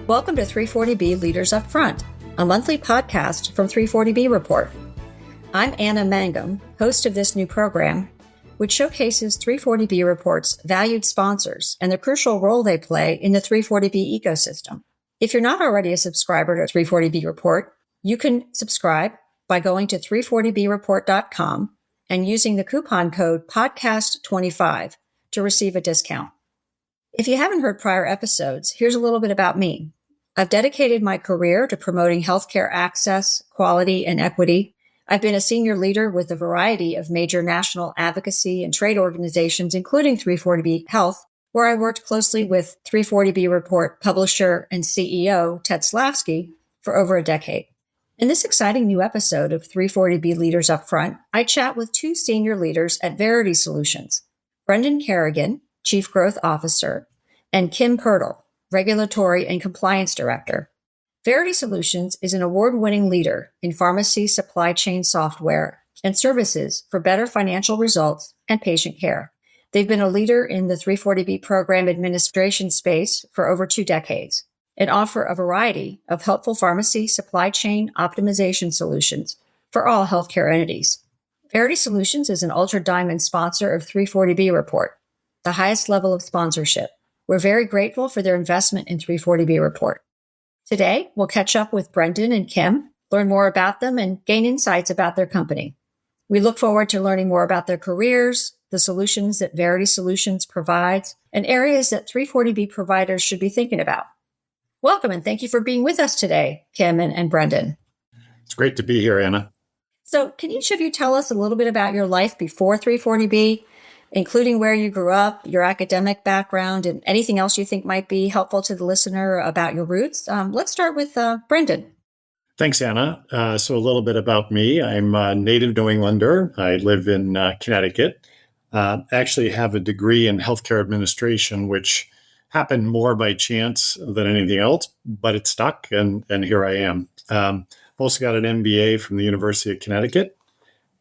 Welcome to 340B Leaders Upfront, a monthly podcast from 340B Report. I'm Anna Mangum, host of this new program, which showcases 340B Report's valued sponsors and the crucial role they play in the 340B ecosystem. If you're not already a subscriber to 340B Report, you can subscribe by going to 340breport.com and using the coupon code podcast25 to receive a discount. If you haven't heard prior episodes, here's a little bit about me. I've dedicated my career to promoting healthcare access, quality, and equity. I've been a senior leader with a variety of major national advocacy and trade organizations, including 340B Health, where I worked closely with 340B Report publisher and CEO Ted Slavsky for over a decade. In this exciting new episode of 340B Leaders Upfront, I chat with two senior leaders at Verity Solutions, Brendan Kerrigan, Chief Growth Officer, and Kim Pirtle, Regulatory and Compliance Director. Verity Solutions is an award-winning leader in pharmacy supply chain software and services for better financial results and patient care. They've been a leader in the 340B program administration space for over 2 decades and offer a variety of helpful pharmacy supply chain optimization solutions for all healthcare entities. Verity Solutions is an Ultra Diamond sponsor of 340B Report, the highest level of sponsorship. We're very grateful for their investment in 340B Report. Today, we'll catch up with Brendan and Kim, learn more about them, and gain insights about their company. We look forward to learning more about their careers, the solutions that Verity Solutions provides, and areas that 340B providers should be thinking about. Welcome, and thank you for being with us today, Kim and Brendan. It's great to be here, Anna. So can each of you tell us a little bit about your life before 340B, including where you grew up, your academic background, and anything else you think might be helpful to the listener about your roots? Let's start with Brendan. Thanks, Anna. So a little bit about me. I'm a native New Englander. I live in Connecticut. Actually have a degree in healthcare administration, which happened more by chance than anything else, but it stuck, and here I am. Also got an MBA from the University of Connecticut,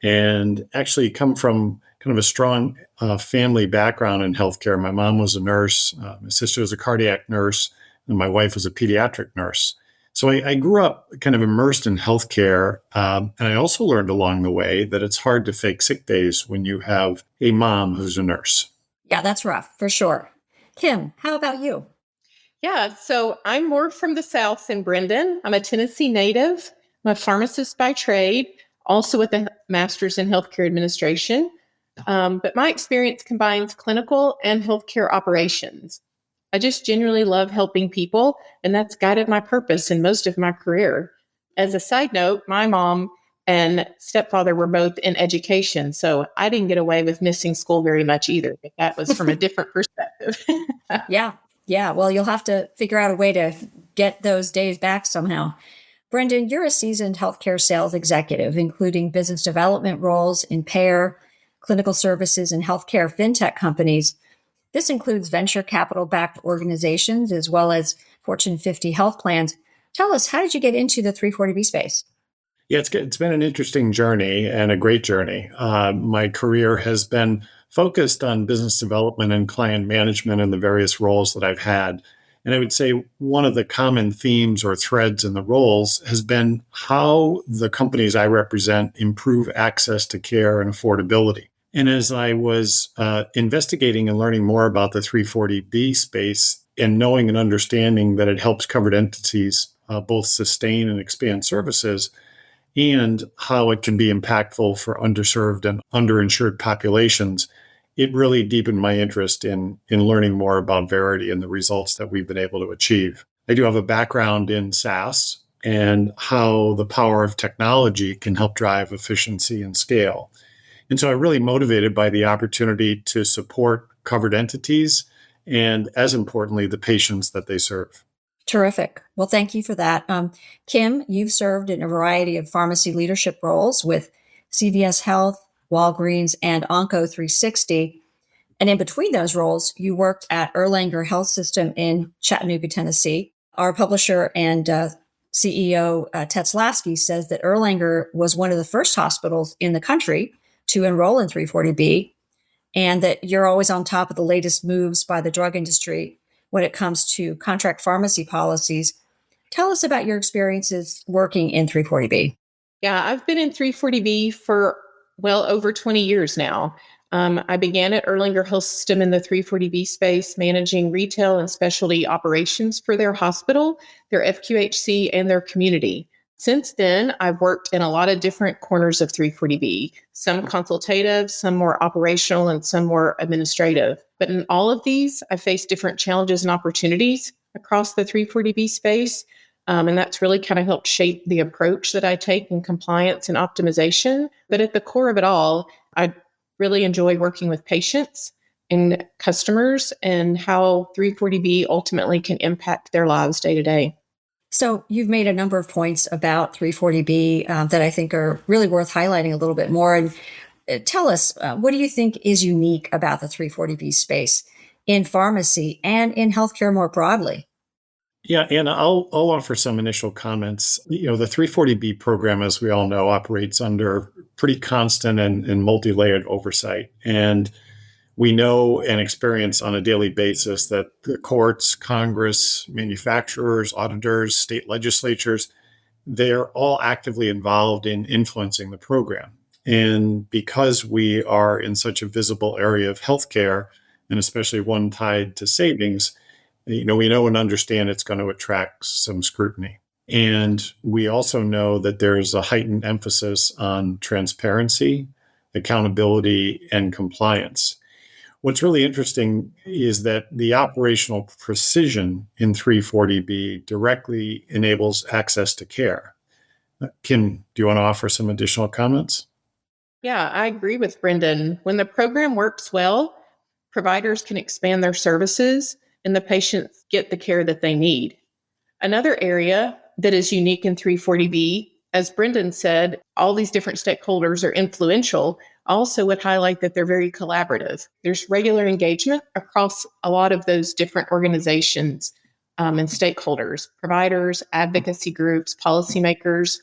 and actually come from kind of a strong family background in healthcare. My mom was a nurse, my sister was a cardiac nurse, and my wife was a pediatric nurse. So I grew up kind of immersed in healthcare, and I also learned along the way that it's hard to fake sick days when you have a mom who's a nurse. Yeah, that's rough, for sure. Kim, how about you? Yeah, so I'm more from the South than Brendan. I'm a Tennessee native. I'm a pharmacist by trade, also with a master's in healthcare administration. But my experience combines clinical and healthcare operations. I just genuinely love helping people, and that's guided my purpose in most of my career. As a side note, my mom and stepfather were both in education, so I didn't get away with missing school very much either, but that was from a different perspective. Yeah. Well, you'll have to figure out a way to get those days back somehow. Brendan, you're a seasoned healthcare sales executive, including business development roles in payer, clinical services, and healthcare fintech companies. This includes venture capital-backed organizations as well as Fortune 50 health plans. Tell us, how did you get into the 340B space? Yeah, it's been an interesting journey and a great journey. My career has been focused on business development and client management in the various roles that I've had. And I would say one of the common themes or threads in the roles has been how the companies I represent improve access to care and affordability. And as I was investigating and learning more about the 340B space and knowing and understanding that it helps covered entities both sustain and expand services, and how it can be impactful for underserved and underinsured populations, it really deepened my interest in learning more about Verity and the results that we've been able to achieve. I do have a background in SaaS and how the power of technology can help drive efficiency and scale. And so I'm really motivated by the opportunity to support covered entities and, as importantly, the patients that they serve. Terrific. Well, thank you for that. Kim, you've served in a variety of pharmacy leadership roles with CVS Health, Walgreens, and Onco 360. And in between those roles, you worked at Erlanger Health System in Chattanooga, Tennessee. Our publisher and CEO, Ted Slavsky, says that Erlanger was one of the first hospitals in the country to enroll in 340B, and that you're always on top of the latest moves by the drug industry when it comes to contract pharmacy policies. Tell us about your experiences working in 340B. Yeah, I've been in 340B for well over 20 years now. I began at Erlanger Health System in the 340B space, managing retail and specialty operations for their hospital, their FQHC, and their community. Since then, I've worked in a lot of different corners of 340B, some consultative, some more operational, and some more administrative. But in all of these, I faced different challenges and opportunities across the 340B space. And that's really kind of helped shape the approach that I take in compliance and optimization. But at the core of it all, I really enjoy working with patients and customers and how 340B ultimately can impact their lives day to day. So you've made a number of points about 340B that I think are really worth highlighting a little bit more. And tell us, what do you think is unique about the 340B space in pharmacy and in healthcare more broadly? Yeah, Anna, I'll offer some initial comments. The 340B program, as we all know, operates under pretty constant and multi-layered oversight. And we know and experience on a daily basis that the courts, Congress, manufacturers, auditors, state legislatures, they're all actively involved in influencing the program. And because we are in such a visible area of healthcare, and especially one tied to savings, we know and understand it's going to attract some scrutiny. And we also know that there's a heightened emphasis on transparency, accountability, and compliance. What's really interesting is that the operational precision in 340B directly enables access to care. Kim, do you want to offer some additional comments? Yeah, I agree with Brendan. When the program works well, providers can expand their services and the patients get the care that they need. Another area that is unique in 340B, as Brendan said, all these different stakeholders are influential. I also would highlight that they're very collaborative. There's regular engagement across a lot of those different organizations and stakeholders, providers, advocacy groups, policymakers.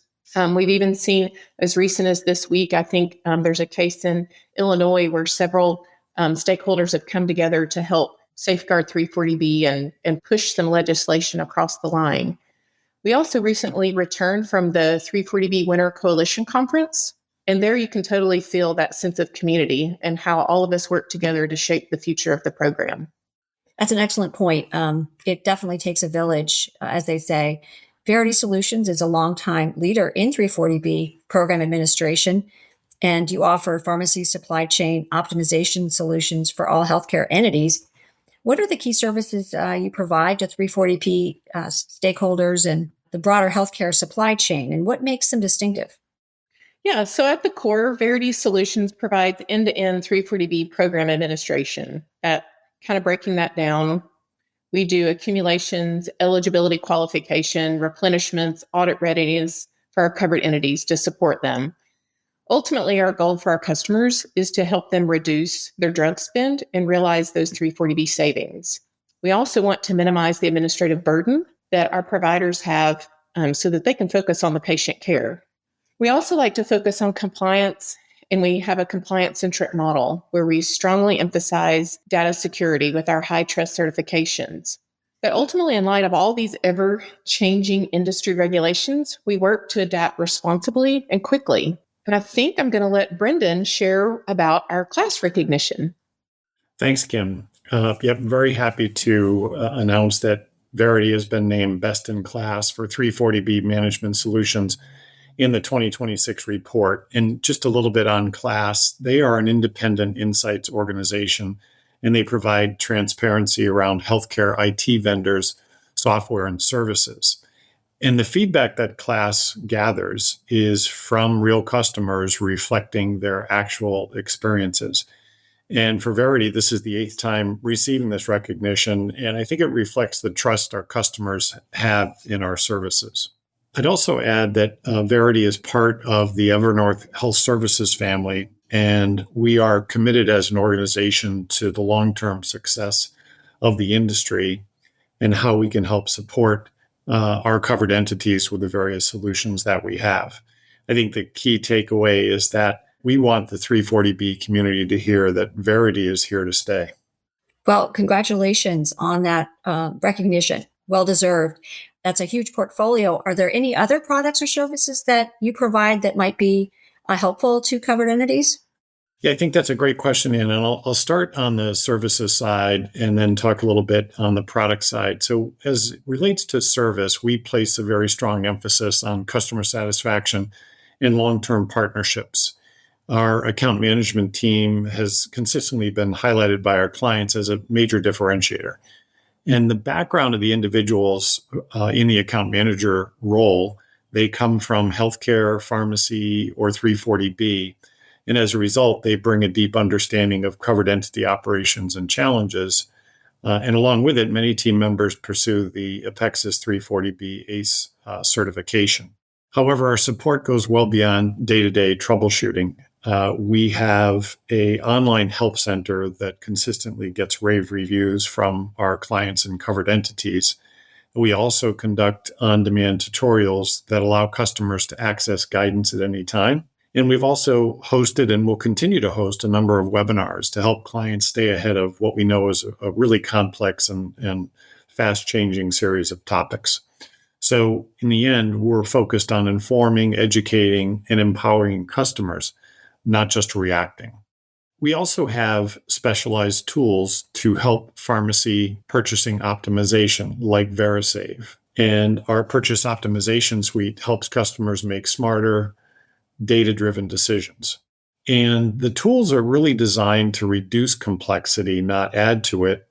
We've even seen as recent as this week, I think there's a case in Illinois where several stakeholders have come together to help safeguard 340B and push some legislation across the line. We also recently returned from the 340B Winter Coalition Conference, and there you can totally feel that sense of community and how all of us work together to shape the future of the program. That's an excellent point. It definitely takes a village, as they say. Verity Solutions is a longtime leader in 340B program administration, and you offer pharmacy supply chain optimization solutions for all healthcare entities. What are the key services you provide to 340B stakeholders and the broader healthcare supply chain, and what makes them distinctive? Yeah, so at the core, Verity Solutions provides end-to-end 340B program administration. At kind of breaking that down, we do accumulations, eligibility qualification, replenishments, audit readiness for our covered entities to support them. Ultimately, our goal for our customers is to help them reduce their drug spend and realize those 340B savings. We also want to minimize the administrative burden that our providers have so that they can focus on the patient care. We also like to focus on compliance, and we have a compliance-centric model where we strongly emphasize data security with our high trust certifications. But ultimately, in light of all these ever-changing industry regulations, we work to adapt responsibly and quickly. And I think I'm going to let Brendan share about our class recognition. Thanks, Kim. Very happy to announce that Verity has been named Best in Class for 340B Management Solutions in the 2026 report. And just a little bit on class, they are an independent insights organization, and they provide transparency around healthcare IT vendors, software, and services. And the feedback that class gathers is from real customers reflecting their actual experiences. And for Verity, this is the 8th time receiving this recognition, and I think it reflects the trust our customers have in our services. I'd also add that Verity is part of the Evernorth Health Services family, and we are committed as an organization to the long-term success of the industry and how we can help support our covered entities with the various solutions that we have. I think the key takeaway is that we want the 340B community to hear that Verity is here to stay. Well, congratulations on that recognition. Well deserved. That's a huge portfolio. Are there any other products or services that you provide that might be helpful to covered entities? Yeah, I think that's a great question, Ann, and I'll start on the services side and then talk a little bit on the product side. So as it relates to service, we place a very strong emphasis on customer satisfaction and long-term partnerships. Our account management team has consistently been highlighted by our clients as a major differentiator. And the background of the individuals in the account manager role, they come from healthcare, pharmacy, or 340B. And as a result, they bring a deep understanding of covered entity operations and challenges. And along with it, many team members pursue the Apexis 340B ACE certification. However, our support goes well beyond day-to-day troubleshooting. We have an online help center that consistently gets rave reviews from our clients and covered entities. We also conduct on-demand tutorials that allow customers to access guidance at any time. And we've also hosted and will continue to host a number of webinars to help clients stay ahead of what we know is a really complex and fast-changing series of topics. So in the end, we're focused on informing, educating, and empowering customers, not just reacting. We also have specialized tools to help pharmacy purchasing optimization, like VeriSave. And our purchase optimization suite helps customers make smarter, data-driven decisions. And the tools are really designed to reduce complexity, not add to it,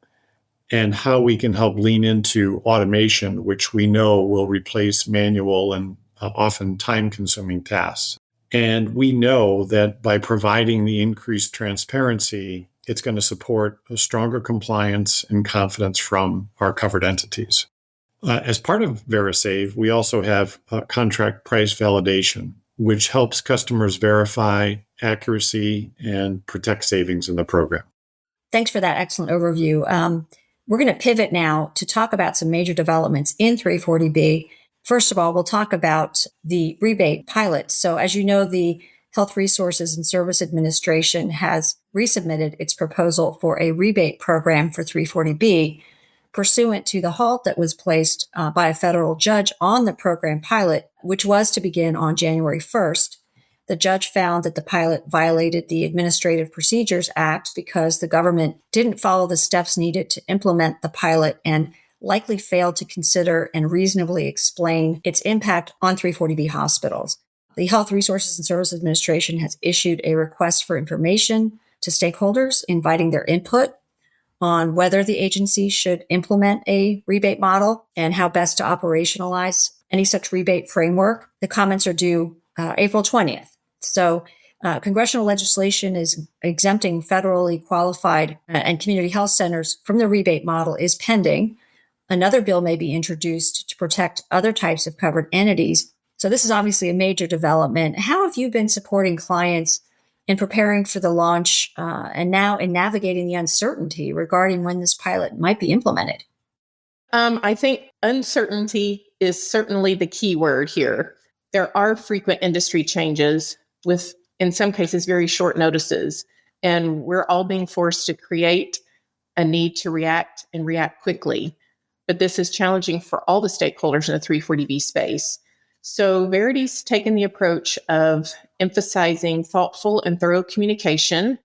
and how we can help lean into automation, which we know will replace manual and often time-consuming tasks. And we know that by providing the increased transparency, it's going to support a stronger compliance and confidence from our covered entities. As part of VeriSave, we also have contract price validation, which helps customers verify accuracy and protect savings in the program. Thanks for that excellent overview. We're going to pivot now to talk about some major developments in 340B. First of all, we'll talk about the rebate pilot. So as you know, the Health Resources and Service Administration has resubmitted its proposal for a rebate program for 340B, pursuant to the halt that was placed by a federal judge on the program pilot, which was to begin on January 1st. The judge found that the pilot violated the Administrative Procedures Act because the government didn't follow the steps needed to implement the pilot and likely failed to consider and reasonably explain its impact on 340B hospitals. The Health Resources and Service Administration has issued a request for information to stakeholders, inviting their input on whether the agency should implement a rebate model and how best to operationalize any such rebate framework. The comments are due April 20th. So congressional legislation is exempting federally qualified and community health centers from the rebate model is pending. Another bill may be introduced to protect other types of covered entities. So this is obviously a major development. How have you been supporting clients in preparing for the launch and now in navigating the uncertainty regarding when this pilot might be implemented? I think uncertainty is certainly the key word here. There are frequent industry changes with, in some cases, very short notices, and we're all being forced to create a need to react and react quickly. But this is challenging for all the stakeholders in the 340B space. So Verity's taken the approach of emphasizing thoughtful and thorough communication.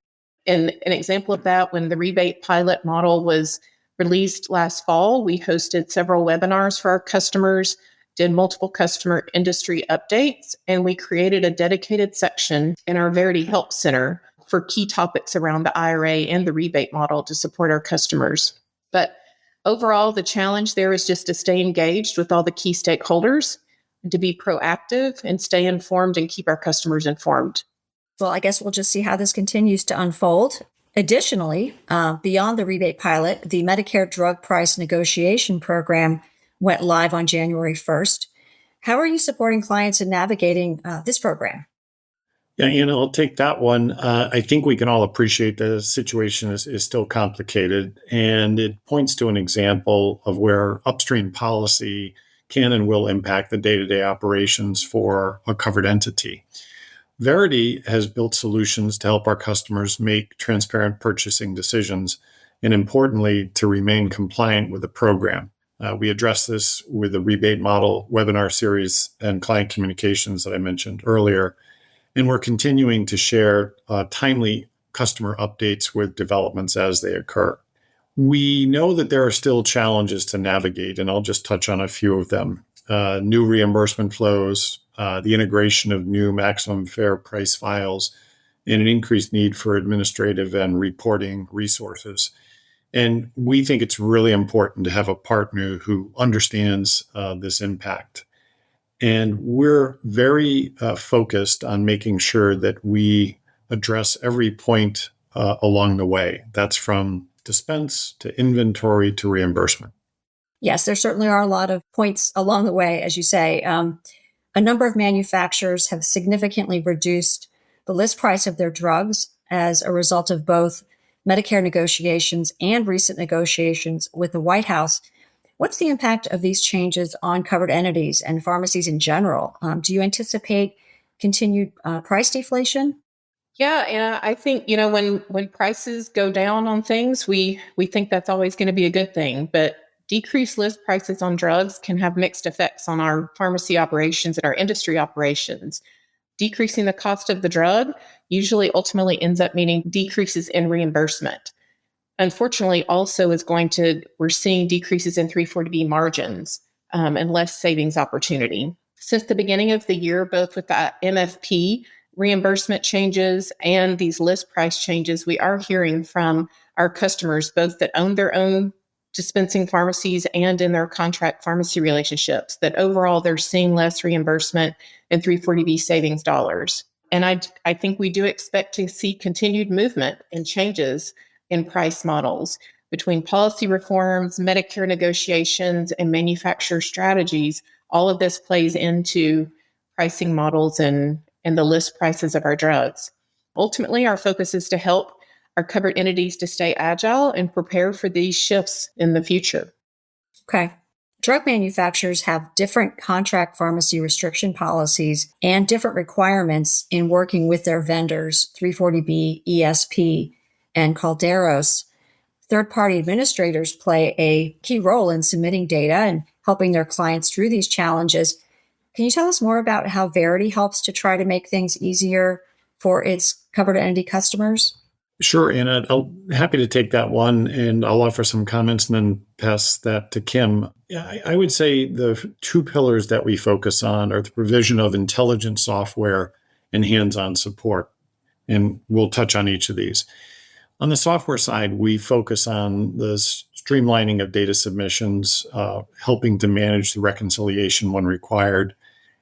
And an example of that, when the rebate pilot model was released last fall, we hosted several webinars for our customers, did multiple customer industry updates, and we created a dedicated section in our Verity Help Center for key topics around the IRA and the rebate model to support our customers. But overall, the challenge there is just to stay engaged with all the key stakeholders, to be proactive and stay informed and keep our customers informed. Well, I guess we'll just see how this continues to unfold. Additionally, beyond the rebate pilot, the Medicare Drug Price Negotiation Program went live on January 1st. How are you supporting clients in navigating this program? Yeah, I'll take that one. I think we can all appreciate the situation is still complicated, and it points to an example of where upstream policy can and will impact the day-to-day operations for a covered entity. Verity has built solutions to help our customers make transparent purchasing decisions, and importantly, to remain compliant with the program. We address this with the rebate model webinar series and client communications that I mentioned earlier. And we're continuing to share timely customer updates with developments as they occur. We know that there are still challenges to navigate, and I'll just touch on a few of them. New reimbursement flows, the integration of new maximum fair price files, and an increased need for administrative and reporting resources. And we think it's really important to have a partner who understands this impact. And we're very focused on making sure that we address every point along the way. That's from dispense to inventory to reimbursement. Yes, there certainly are a lot of points along the way, as you say. A number of manufacturers have significantly reduced the list price of their drugs as a result of both Medicare negotiations and recent negotiations with the White House. What's the impact of these changes on covered entities and pharmacies in general? Do you anticipate continued price deflation? Yeah, and I think, when prices go down on things, we think that's always going to be a good thing. But decreased list prices on drugs can have mixed effects on our pharmacy operations and our industry operations. Decreasing the cost of the drug usually ultimately ends up meaning decreases in reimbursement. Unfortunately, also we're seeing decreases in 340B margins and less savings opportunity. Since the beginning of the year, both with the MFP reimbursement changes and these list price changes, we are hearing from our customers, both that own their own dispensing pharmacies and in their contract pharmacy relationships, that overall they're seeing less reimbursement and 340B savings dollars. And I think we do expect to see continued movement and changes in price models between policy reforms, Medicare negotiations, and manufacturer strategies. All of this plays into pricing models and the list prices of our drugs. Ultimately, our focus is to help our covered entities to stay agile and prepare for these shifts in the future. Okay. Drug manufacturers have different contract pharmacy restriction policies and different requirements in working with their vendors, 340B, ESP, and Calderos. Third-party administrators play a key role in submitting data and helping their clients through these challenges. Can you tell us more about how Verity helps to try to make things easier for its covered entity customers? Sure, Anna. I'm happy to take that one, and I'll offer some comments and then pass that to Kim. I would say the two pillars that we focus on are the provision of intelligent software and hands-on support, and we'll touch on each of these. On the software side, we focus on the streamlining of data submissions, helping to manage the reconciliation when required,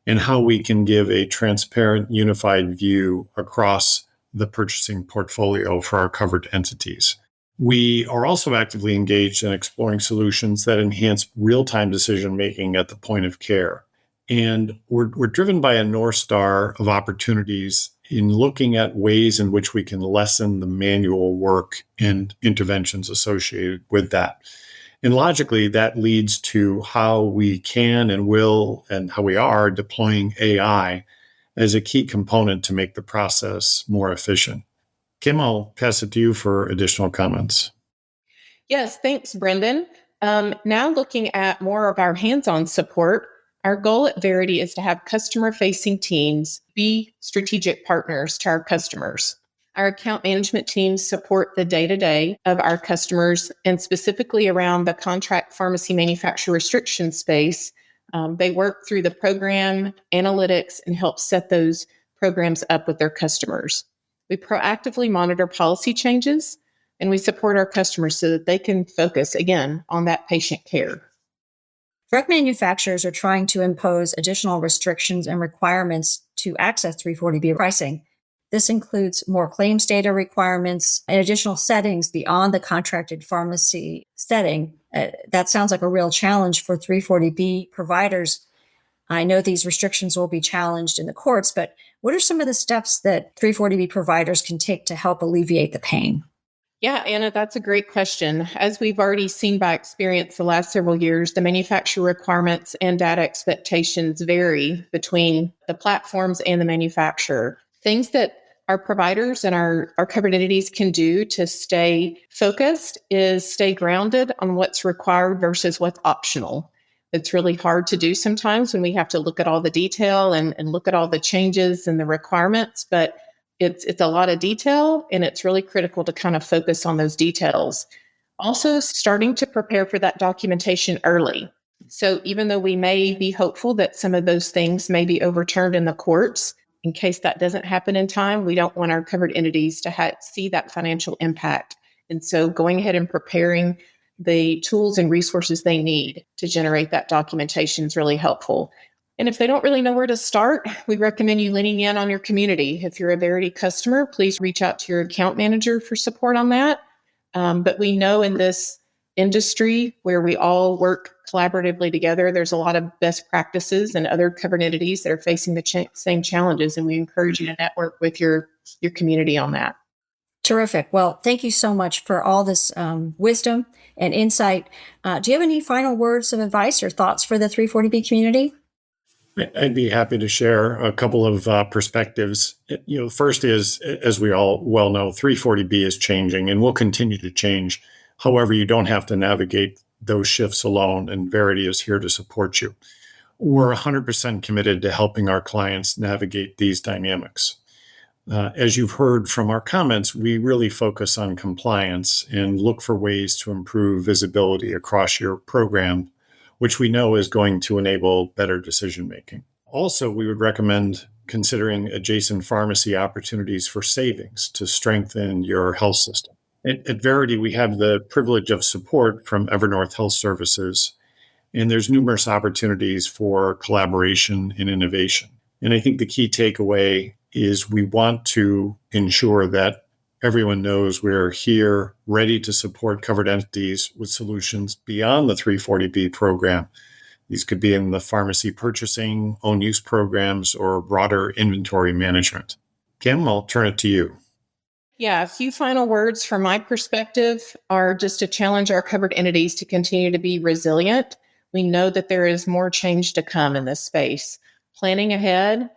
and how we can give a transparent, unified view across the purchasing portfolio for our covered entities. We are also actively engaged in exploring solutions that enhance real-time decision-making at the point of care. And we're driven by a North Star of opportunities in looking at ways in which we can lessen the manual work and interventions associated with that. And logically, that leads to how we can and will and how we are deploying AI as a key component to make the process more efficient. Kim, I'll pass it to you for additional comments. Yes, thanks, Brendan. Now looking at more of our hands-on support, our goal at Verity is to have customer-facing teams be strategic partners to our customers. Our account management teams support the day-to-day of our customers, and specifically around the contract pharmacy manufacturer restriction space. They work through the program analytics and help set those programs up with their customers. We proactively monitor policy changes, and we support our customers so that they can focus, again, on that patient care. Drug manufacturers are trying to impose additional restrictions and requirements to access 340B pricing. This includes more claims data requirements and additional settings beyond the contracted pharmacy setting. That sounds like a real challenge for 340B providers. I know these restrictions will be challenged in the courts, but what are some of the steps that 340B providers can take to help alleviate the pain? Yeah, Anna, that's a great question. As we've already seen by experience the last several years, the manufacturer requirements and data expectations vary between the platforms and the manufacturer. Things that our providers and our covered entities can do to stay focused is stay grounded on what's required versus what's optional. It's really hard to do sometimes when we have to look at all the detail and look at all the changes and the requirements, but it's a lot of detail, and it's really critical to kind of focus on those details. Also, starting to prepare for that documentation early. So even though we may be hopeful that some of those things may be overturned in the courts, in case that doesn't happen in time, we don't want our covered entities to see that financial impact. And so going ahead and preparing the tools and resources they need to generate that documentation is really helpful. And if they don't really know where to start, we recommend you leaning in on your community. If you're a Verity customer, please reach out to your account manager for support on that. But we know in this industry where we all work collaboratively together, there's a lot of best practices and other covered entities that are facing the same challenges. And we encourage you to network with your community on that. Terrific. Well, thank you so much for all this wisdom and insight. Do you have any final words of advice or thoughts for the 340B community? I'd be happy to share a couple of perspectives. First is, as we all well know, 340B is changing and will continue to change. However, you don't have to navigate those shifts alone, and Verity is here to support you. We're 100% committed to helping our clients navigate these dynamics. As you've heard from our comments, we really focus on compliance and look for ways to improve visibility across your program, which we know is going to enable better decision-making. Also, we would recommend considering adjacent pharmacy opportunities for savings to strengthen your health system. At Verity, we have the privilege of support from Evernorth Health Services, and there's numerous opportunities for collaboration and innovation. And I think the key takeaway is we want to ensure that everyone knows we're here ready to support covered entities with solutions beyond the 340B program. These could be in the pharmacy purchasing, own use programs, or broader inventory management. Kim, I'll turn it to you. Yeah, a few final words from my perspective are just to challenge our covered entities to continue to be resilient. We know that there is more change to come in this space. Planning ahead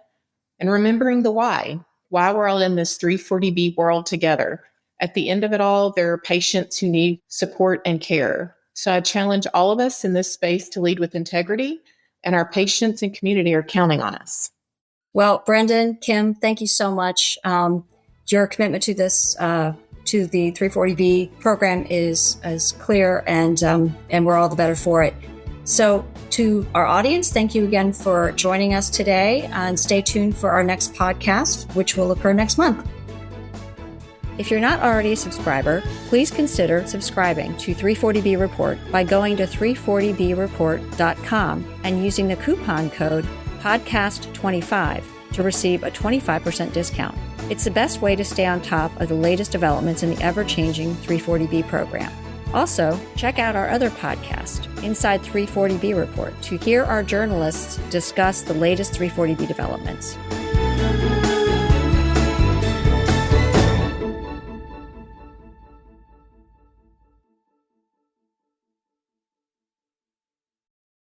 and remembering the why we're all in this 340B world together. At the end of it all, there are patients who need support and care. So I challenge all of us in this space to lead with integrity, and our patients and community are counting on us. Well, Brendan, Kim, thank you so much. Your commitment to this, to the 340B program is clear, and we're all the better for it. So to our audience, thank you again for joining us today, and stay tuned for our next podcast, which will occur next month. If you're not already a subscriber, please consider subscribing to 340B Report by going to 340breport.com and using the coupon code podcast25 to receive a 25% discount. It's the best way to stay on top of the latest developments in the ever-changing 340B program. Also, check out our other podcast, Inside 340B Report, to hear our journalists discuss the latest 340B developments.